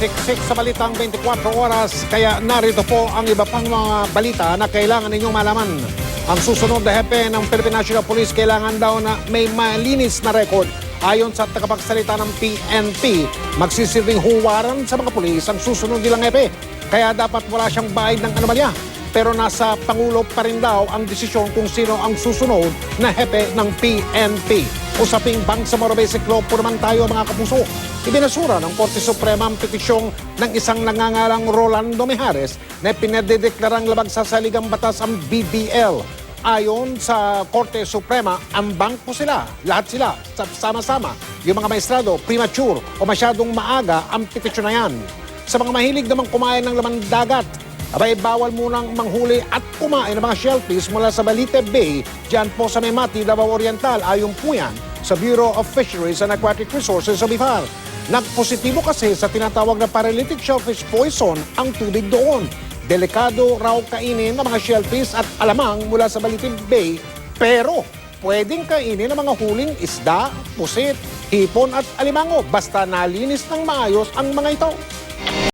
siksik sa balitang 24 oras, kaya narito po ang iba pang mga balita na kailangan ninyong malaman. Ang susunod na hepe ng Philippine National Police kailangan daw na may malinis na record. Ayon sa tagapagsalita ng PNP, magsisilbing huwaran sa mga pulis ang susunod nilang hepe. Kaya dapat wala siyang bahid ng anomalya. Pero nasa Pangulo pa rin daw ang desisyon kung sino ang susunod na hepe ng PNP. Usaping Bangsamoro Basic Law po naman tayo mga kapuso. Ibinasura ng Korte Suprema ang petisyong ng isang nangangalang Rolando Mijares na pinadedeklarang labag sa saligang batas ang BBL. Ayon sa Korte Suprema, ambang po sila, lahat sila, sama-sama. Yung mga maestrado, premature o masyadong maaga ang petisyon na yan. Sa mga mahilig namang kumain ng laman dagat, abay bawal munang manghuli at kumain ng mga shellfish mula sa Balite Bay, dyan po sa Memati, Davao Oriental, ayon po yan sa Bureau of Fisheries and Aquatic Resources o BIFAR. Nagpositibo kasi sa tinatawag na paralytic shellfish poison ang tubig doon. Delikado raw kainin ng mga shellfish at alamang mula sa Balite Bay, pero pwedeng kainin ng mga huling isda, pusit, hipon at alimango basta nalinis ng maayos ang mga ito.